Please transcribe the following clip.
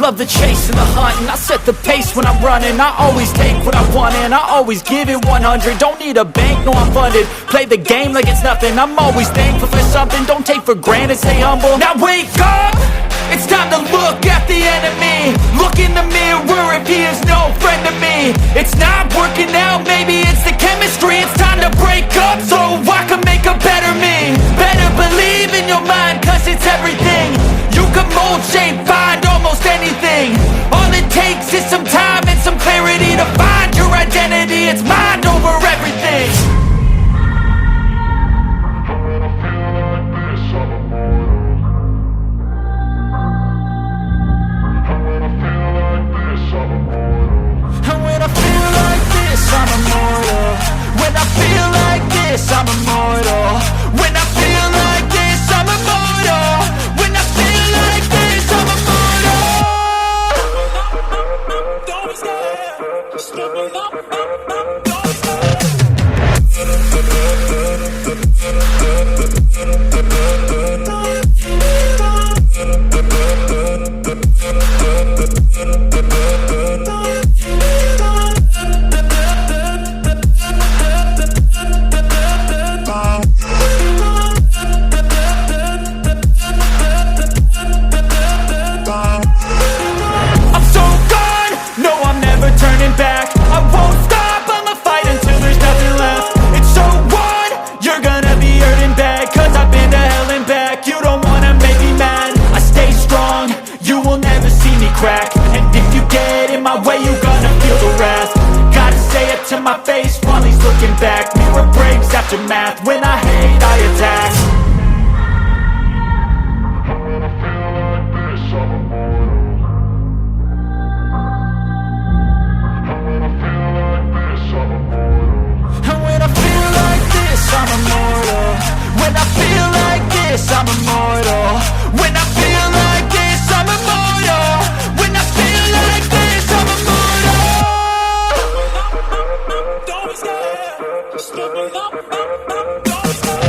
love the chase and the hunt, and I set the pace when I'm running. I always take what I want and I always give it 100. Don't need a bank, no I'm funded. Play the game like it's nothing. I'm always thankful for something. Don't take for granted, stay humble. Now wake up! It's time to look at the enemy. Look in the mirror if he is no friend to me. It's not working out, maybe it's the chemistry. It's time to break up so I can make a better me. Better believe in your mind, cause it's everything. You can mold, shape, find almost anything. All it takes is some time and some clarity to find your identity. It's mind over everything. I'm immortal. When I feel like this, I'm immortal. When I feel like this, I'm immortal. When I feel like this, I'm immortal. Don't stop, just don't stop. And if you get in my way, you're gonna feel the wrath. Gotta say it to my face while he's looking back. Mirror breaks after math. When I hate, I attack. And when I feel like this, I'm immortal. When I feel like this, I'm immortal. When I feel like this, I'm immortal. When I feel like this, I'm immortal. Don't stop, just don't stop. Don't stop.